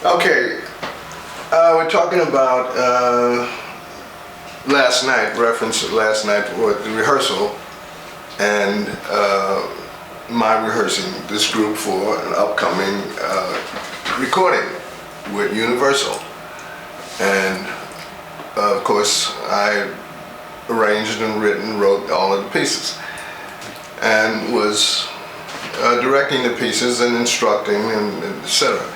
Okay, we're talking about last night, reference last night with the rehearsal, and my rehearsing this group for an upcoming recording with Universal. And of course, I arranged and wrote all of the pieces, and was directing the pieces and instructing and etc.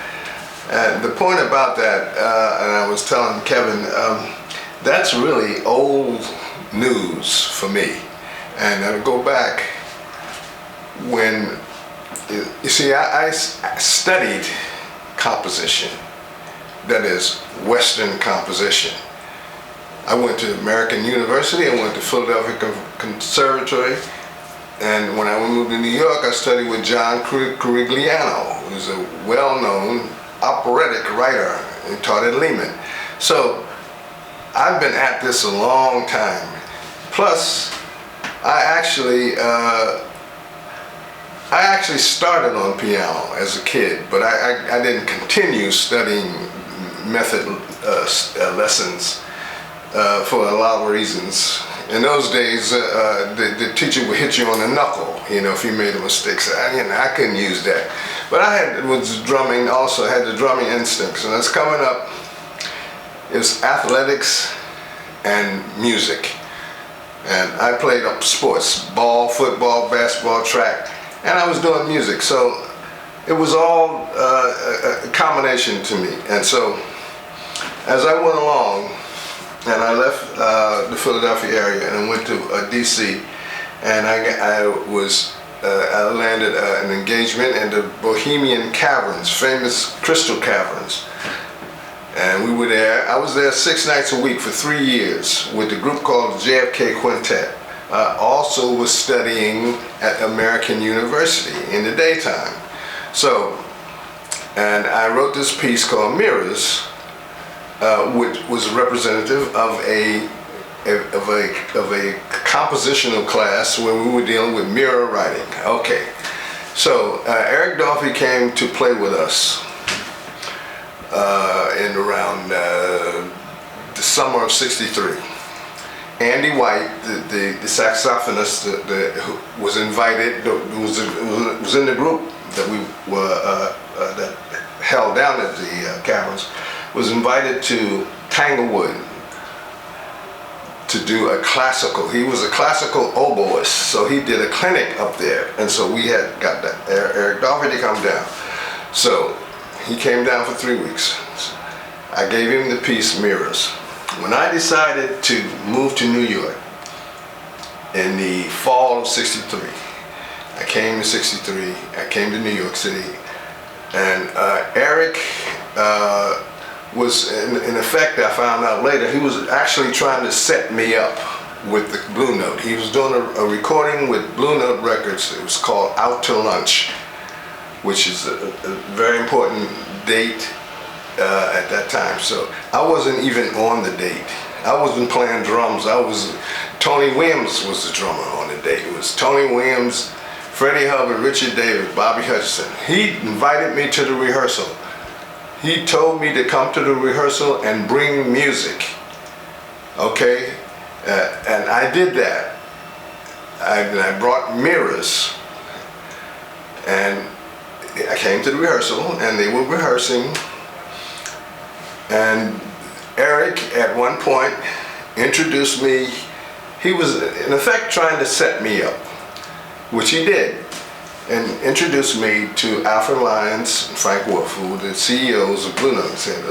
And the point about that, and I was telling Kevin, that's really old news for me. And I'll go back when, you see, I studied composition, that is, Western composition. I went to American University, I went to Philadelphia Conservatory, and when I moved to New York, I studied with John Corigliano, who's a well-known operatic writer, and taught at Lehman. So I've been at this a long time. Plus, I actually started on piano as a kid, but I didn't continue studying method lessons for a lot of reasons. In those days, the teacher would hit you on the knuckle, if you made a mistake. So I couldn't use that. But I was drumming, also had the drumming instincts, and it's coming up. It was athletics and music. And I played up sports, ball, football, basketball, track, and I was doing music. So it was all a combination to me. And so as I went along, and I left the Philadelphia area and went to DC, and I landed an engagement in the Bohemian Caverns, famous crystal caverns. And we were there. I was there 6 nights a week for 3 years with a group called JFK Quintet. I also was studying at American University in the daytime. So, and I wrote this piece called Mirrors, which was representative of a compositional class where we were dealing with mirror writing. Okay, so Eric Dolphy came to play with us in around the summer of '63. Andy White, the saxophonist, who was invited, was in the group that we were that held down at the caverns, was invited to Tanglewood to do a classical. He was a classical oboist, so he did a clinic up there, and so we had got that Eric Dolphy to come down. So he came down for 3 weeks. I gave him the piece Mirrors. When I decided to move to New York in the fall of '63, I came to '63. I came to New York City, and Eric was, in effect, I found out later, he was actually trying to set me up with the Blue Note. He was doing a recording with Blue Note Records. It was called Out to Lunch, which is a very important date at that time. So I wasn't even on the date. I wasn't playing drums. Tony Williams was the drummer on the date. It was Tony Williams, Freddie Hubbard, Richard Davis, Bobby Hutcherson. He invited me to the rehearsal. He told me to come to the rehearsal and bring music. Okay? And I did that. I brought Mirrors. And I came to the rehearsal, and they were rehearsing. And Eric, at one point, introduced me. He was, in effect, trying to set me up, which he did, and introduced me to Alfred Lyons and Frank Wolf, who were the CEOs of Blue Note. He said,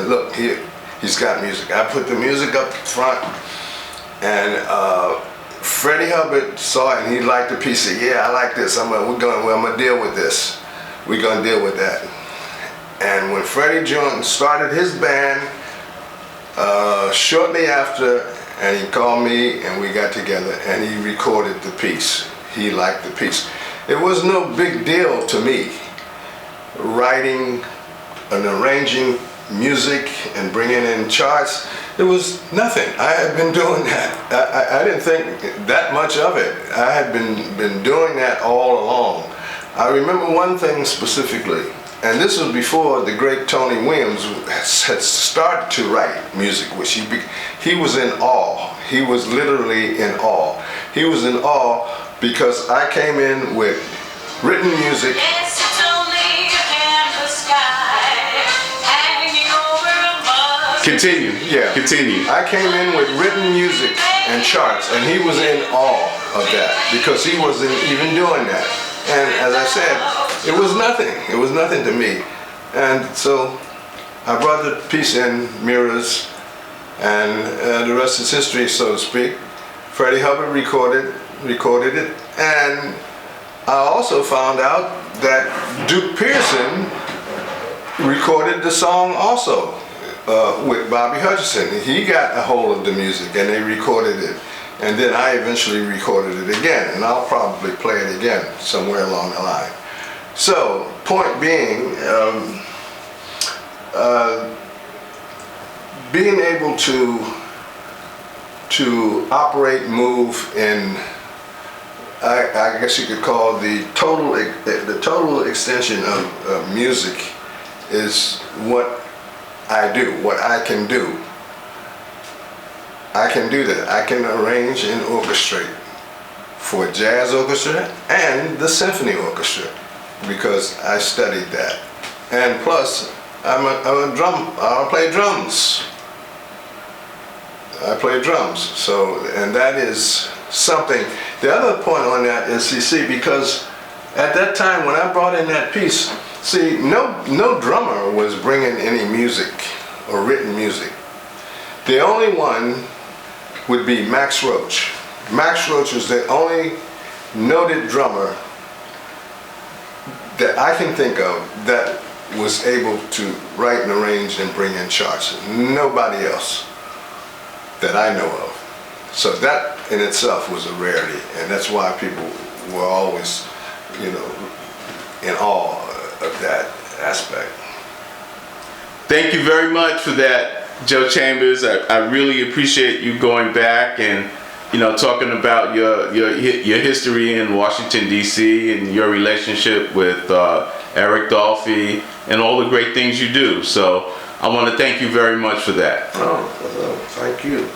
look, here, he's got music. I put the music up front, and Freddie Hubbard saw it, and he liked the piece. He said, yeah, I like this. I'm gonna deal with this. We're gonna deal with that. And when Freddie Jordan started his band, shortly after, and he called me, and we got together, and he recorded the piece. He liked the piece. It was no big deal to me, writing and arranging music and bringing in charts. It was nothing. I had been doing that. I didn't think that much of it. I had been doing that all along. I remember one thing specifically. and this was before the great Tony Williams had started to write music, which he was in awe. He was literally in awe. He was in awe because I came in with written music. Continue. Yeah. Continue. I came in with written music and charts, and he was in awe of that because he wasn't even doing that. And as I said, it was nothing. It was nothing to me. And so I brought the piece in, Mirrors, and the rest is history, so to speak. Freddie Hubbard recorded it, and I also found out that Duke Pearson recorded the song also. With Bobby Hutcherson. He got a hold of the music and they recorded it, and then I eventually recorded it again, and I'll probably play it again somewhere along the line. So, point being, being able to operate, move in, I guess you could call the total extension of music is what I do, what I can do. I can do that. I can arrange and orchestrate for a jazz orchestra and the symphony orchestra because I studied that. And plus, I play drums. I play drums. So, and that is something. The other point on that is, you see, because at that time when I brought in that piece, see, no drummer was bringing any music or written music. The only one would be Max Roach. Max Roach was the only noted drummer that I can think of that was able to write and arrange and bring in charts. Nobody else that I know of. So that in itself was a rarity, and that's why people were always, in awe of that aspect. Thank you very much for that, Joe Chambers. I really appreciate you going back and talking about your history in Washington D.C. and your relationship with Eric Dolphy and all the great things you do. So I want to thank you very much for that. Oh, thank you.